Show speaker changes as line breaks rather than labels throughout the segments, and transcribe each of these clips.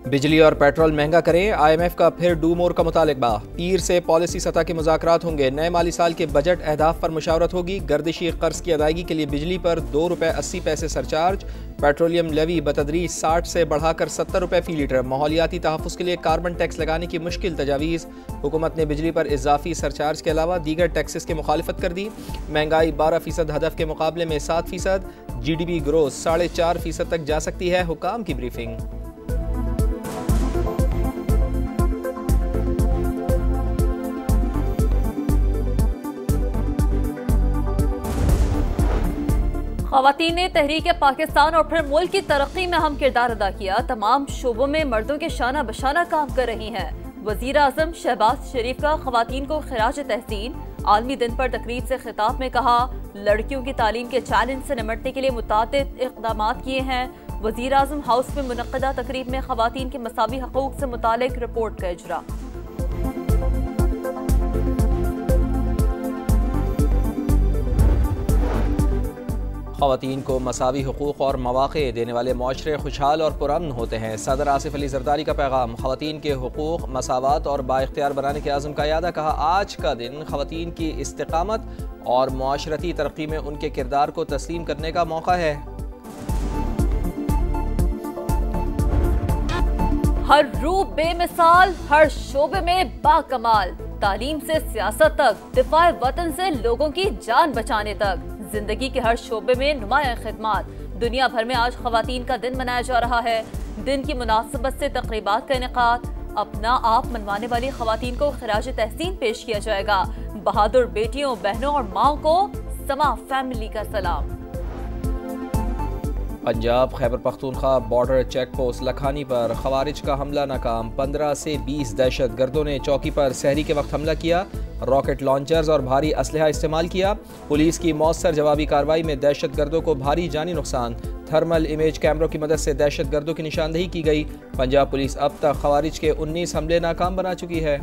बिजली और पेट्रोल महंगा करें, IMF का फिर डू मोर का मुतालबा। पीर से पॉलिसी सतह के मुज़ाकरात होंगे। नए माली साल के बजट अहदाफ पर मुशावरत होगी। गर्दिशी कर्ज की अदायगी के लिए बिजली पर ₹2.80 सरचार्ज। पेट्रोलियम लेवी बतदरीज 60 से बढ़ाकर ₹70 फी लीटर। माहौलियाती तहफ़्फ़ुज़ के लिए कार्बन टैक्स लगाने की मुश्किल तजावीज़। हुकूमत ने बिजली पर इजाफी सरचार्ज के अलावा दीगर टैक्सेस की मुखालफत कर दी। महंगाई 12% हदफ के मुकाबले में 7%। GDP ग्रोथ 4.5% तक जा सकती है। हुकाम की ब्रीफिंग।
ख़वातीन ने तहरीक पाकिस्तान और फिर मुल्क की तरक्की में अहम किरदार अदा किया। तमाम शोबों में मर्दों के शाना बशाना काम कर रही हैं। वज़ीर आज़म शहबाज शरीफ का ख़वातीन को खिराज तहसीन। आलमी दिन पर तकरीब से खिताब में कहा, लड़कियों की तालीम के चैलेंज से निमटने के लिए मुतादिद इक़दाम किए हैं। वज़ीर आज़म हाउस में मुनक़दा तकरीब में ख़वातीन के मसावी हकूक़ से मुतालिक रिपोर्ट का इजरा।
ख़वातीन को मसावी हुकूक़ और मौक़े देने वाले मुआशरे खुशहाल और पुरअमन होते हैं। सदर आसिफ अली ज़रदारी का पैगाम। ख़वातीन के हुकूक़, मसावात और बाइख्तियार बनाने के आज़म का यादा। कहा, आज का दिन ख़वातीन की इस्तिक़ामत और मुआशरती तरक्की में उनके किरदार को तस्लीम करने का मौका है।
हर रूह बेमिसाल, हर शोबे में बाकमाल। तालीम से सियासत तक, दिफाए वतन से लोगों की जान बचाने तक, जिंदगी के हर शोबे में नुमाया खिदमात। दुनिया भर में आज ख़वातीन का दिन मनाया जा रहा है। दिन की मुनासबत से तकरीबात का इनेकाद। अपना आप मनवाने वाली ख़वातीन को खिराज तहसीन पेश किया जाएगा। बहादुर बेटियों, बहनों और माओ को समा फैमिली का सलाम।
Punjab Khyber Pakhtunkhwa border check post Lakhani पर खवारिज का हमला नाकाम। 15 से 20 दहशत गर्दों ने चौकी पर सहरी के वक्त हमला किया। रॉकेट लॉन्चर्स और भारी असलहा इस्तेमाल किया। पुलिस की मौसर जवाबी कार्रवाई में दहशत गर्दों को भारी जानी नुकसान। थर्मल इमेज कैमरों की मदद से दहशत गर्दों की निशानदेही की गई। पंजाब पुलिस अब तक खवारिज के 19 हमले नाकाम बना चुकी है।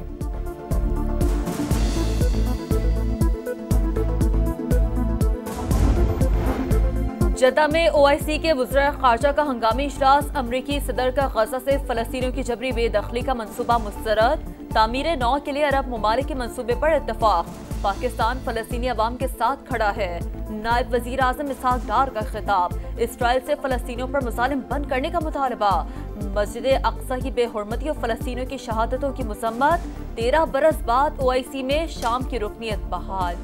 जद्दा में OIC के वज़ीर ख़ारजा का हंगामी इजलास। अमरीकी सदर का गजा से फ़लस्तीनियों की जबरी बेदखली का मंसूबा मुस्तरद। तामीर नौ के लिए अरब ममालिक के मंसूबे पर इत्तफाक। पाकिस्तान फ़लस्तीनी अवाम के साथ खड़ा है। नायब वज़ीर आज़म इसहाक डार का खिताब। इसराइल से फ़लस्तीनियों पर मुज़ालिम बंद करने का मुतालबा। मस्जिद अक़सा की बेहुरमती और फ़लस्तीनियों की शहादतों की मज़म्मत। 13 बरस बाद OIC में शाम की रुकनियत बहाल।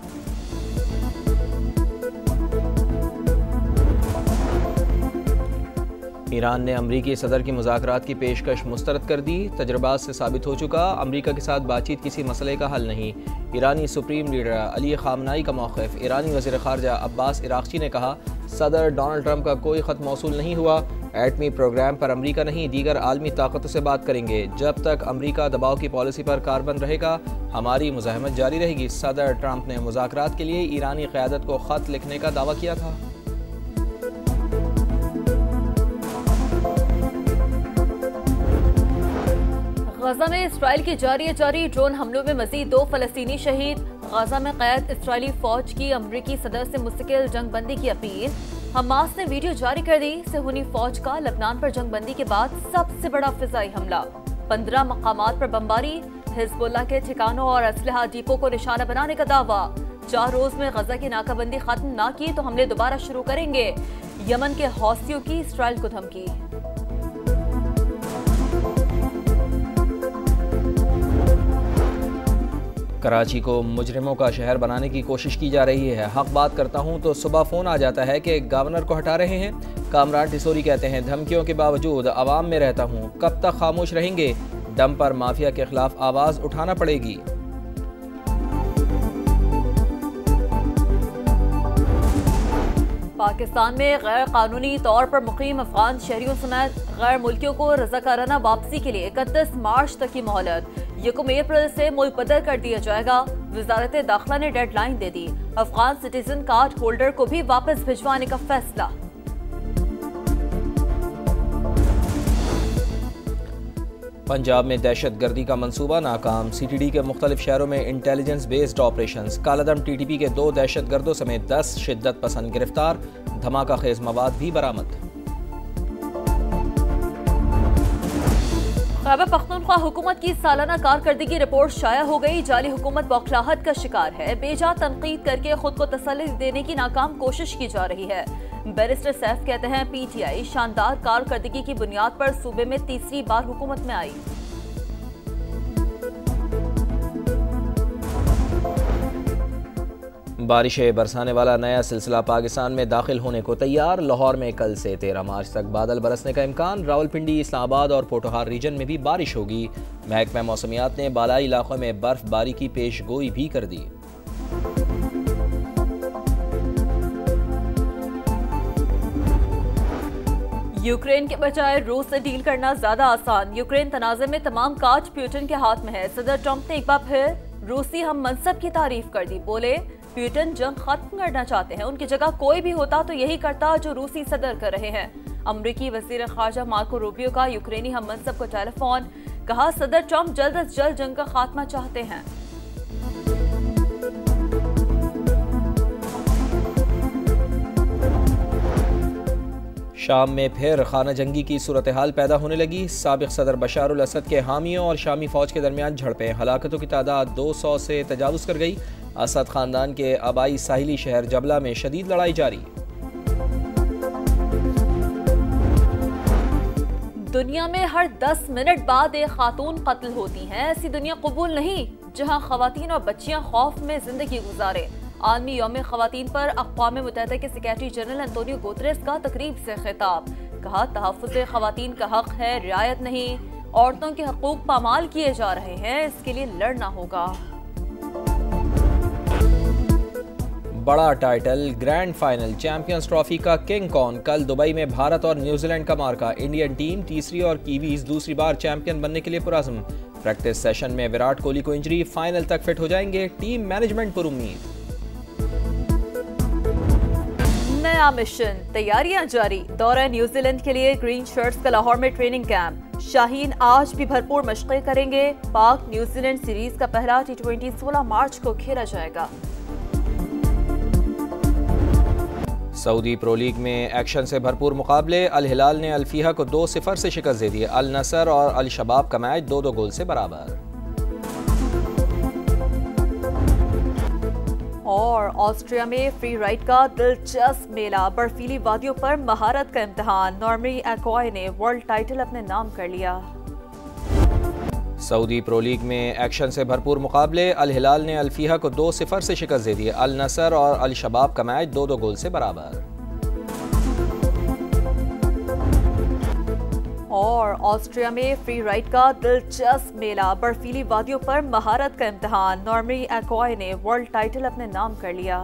ईरान ने अमरीकी सदर की मुज़ाकरात की पेशकश मुस्तरद कर दी। तजर्बात से साबित हो चुका, अमरीका के साथ बातचीत किसी मसले का हल नहीं। ईरानी सुप्रीम लीडर अली ख़ामनाई का मौक़िफ़। ईरानी वज़ीर ख़ारजा अब्बास इराक़ची ने कहा, सदर डोनाल्ड ट्रंप का कोई ख़त मौसूल नहीं हुआ। एटमी प्रोग्राम पर अमरीका नहीं, दीगर आलमी ताकतों से बात करेंगे। जब तक अमरीका दबाव की पॉलिसी पर कारबंद रहेगा, हमारी मुज़ाहमत जारी रहेगी। सदर ट्रंप ने मुज़ाकरात के लिए ईरानी क़यादत को ख़त लिखने का दावा किया था।
गजा में इसराइल की जारी ड्रोन हमलों में मजीद 2 फ़लस्तीनी शहीद। गजा में क़ैद इसराइली फ़ौज की अमरीकी सदर से मुस्तकिल जंगबंदी की अपील। हमास ने वीडियो जारी कर दी। सेहूनी फ़ौज का लबनान पर जंगबंदी के बाद सबसे बड़ा फ़िज़ाई हमला। 15 मकामात पर बमबारी। हिज़्बुल्लाह के ठिकानों और असलहा डिपो को निशाना बनाने का दावा। 4 रोज़ में गजा की नाकाबंदी खत्म ना की तो हमले दोबारा शुरू करेंगे। यमन के हौसियों की इसराइल को धमकी।
कराची को मुजरिमों का शहर बनाने की कोशिश की जा रही है। हक बात करता हूं तो सुबह फ़ोन आ जाता है कि गवर्नर को हटा रहे हैं। कामरान टिसोरी कहते हैं, धमकियों के बावजूद अवाम में रहता हूं, कब तक खामोश रहेंगे। डम पर माफिया के खिलाफ आवाज़ उठाना पड़ेगी।
पाकिस्तान में गैर कानूनी तौर पर मुकीम अफगान शहरियों समेत गैर मुल्कियों को रज़ाकाराना वापसी के लिए 31 मार्च तक की मोहलत। 1 अप्रैल से मुल्क बदल कर दिया जाएगा। वजारत दाखिला ने डेडलाइन दे दी। अफगान सिटीजन कार्ड होल्डर को भी वापस भिजवाने का फैसला।
पंजाब में दहशत गर्दी का मंसूबा नाकाम। CTD के मुख्तलिफ शहरों में इंटेलिजेंस बेस्ड ऑपरेशन। कालादम TTP के 2 दहशत गर्दों समेत 10 शिद्दत पसंद गिरफ्तार। धमाका खेज मवाद भी बरामद।
खैबर पख्तूनख्वा हुकूमत की सालाना कारकर्दगी रिपोर्ट शाया हो गई। जाली हुकूमत बौखलाहट का शिकार है। बेजा तनकीद करके खुद को तसल्ली देने की नाकाम कोशिश की जा रही है। बैरिस्टर सैफ कहते हैं PTI शानदार कारकर्दगी की बुनियाद पर सूबे में तीसरी बार हुकूमत में आई।
बारिशें बरसाने वाला नया सिलसिला पाकिस्तान में दाखिल होने को तैयार। लाहौर में कल से 13 मार्च तक बादल बरसने का इम्कान। रावलपिंडी, इस्लामाबाद और पोटोहार रीजन में भी बारिश होगी। महकमा मौसमियात ने बालाई इलाकों में बर्फबारी की पेश गोई भी कर दी।
यूक्रेन के बजाय रूस से डील करना ज्यादा आसान। यूक्रेन तनाज़े में तमाम काज प्यूटन के हाथ में है। सदर ट्रंप ने एक बार फिर रूसी हम मनसब की तारीफ कर दी। बोले प्यूटन जंग खत्म करना चाहते हैं। उनकी जगह कोई भी होता तो यही करता जो रूसी सदर कर रहे हैं। अमरीकी वज़ीर ख़ारजा मार्को रूबियो का यूक्रेनी हम मनसब को टेलीफोन। कहा सदर ट्रंप जल्द अज जल्द जंग का खात्मा चाहते हैं।
शाम में फिर खाना जंगी की सूरत हाल पैदा होने लगी। साबिक सदर बशार अल असद के हामियों और शामी फौज के दरमियान झड़पें। हलाकतों की तादाद 200 से तजावुज़ कर गई। असद खानदान के आबाई साहिली शहर जबला में शदीद लड़ाई जारी।
दुनिया में हर 10 मिनट बाद एक खातून कत्ल होती हैं। ऐसी दुनिया कबूल नहीं जहां खवातीन और बच्चियां खौफ में जिंदगी गुजारे। आलमी यौम खवातीन पर अक़वाम मुत्तहिदा के सेक्रेटरी जनरल एंटोनियो गुतरेस का तकरीब से खिताब। कहा तहफ़्फ़ुज़ खवातीन का हक है, रियायत नहीं। औरतों के हकूक़ पामाल किए जा रहे हैं, इसके लिए लड़ना होगा।
बड़ा title grand final champions trophy का किंग कौन। कल दुबई में भारत और न्यूजीलैंड का मार्का। इंडियन टीम तीसरी और कीवीज दूसरी बार चैंपियन बनने के लिए पुरअज़्म। प्रैक्टिस सेशन में विराट कोहली को इंजरी, फाइनल तक फिट हो जाएंगे। टीम मैनेजमेंट पर उम्मीद।
नया मिशन, तैयारियां जारी। दौरा न्यूजीलैंड के लिए ग्रीन शर्ट्स का लाहौर में ट्रेनिंग कैंप। शाहीन आज भी भरपूर मशक़ें करेंगे। पाक न्यूजीलैंड सीरीज का पहला T20 16 मार्च को खेला जाएगा।
सऊदी प्रो लीग में एक्शन से भरपूर मुकाबले। अल हिलाल ने अल फीहा को 2-0 से शिकस्त दे दी। अल नसर और अल शबाब का मैच 2-2 गोल से बराबर।
और ऑस्ट्रिया में फ्री राइड का दिलचस्प मेला। बर्फीली वादियों पर महारत का इम्तिहान। नॉर्मी एक्वाई ने वर्ल्ड टाइटल अपने नाम कर लिया।
सऊदी प्रो लीग में एक्शन से भरपूर मुकाबले। अल हिलाल ने अल फीहा को 2-0 से शिकस्त दे दी। अल नसर और अल शबाब का मैच 2-2 गोल से बराबर।
और ऑस्ट्रिया में फ्री राइड का दिलचस्प मेला। बर्फीली वादियों पर महारत का इम्तिहान। नॉर्मी एक्वाई ने वर्ल्ड टाइटल अपने नाम कर लिया।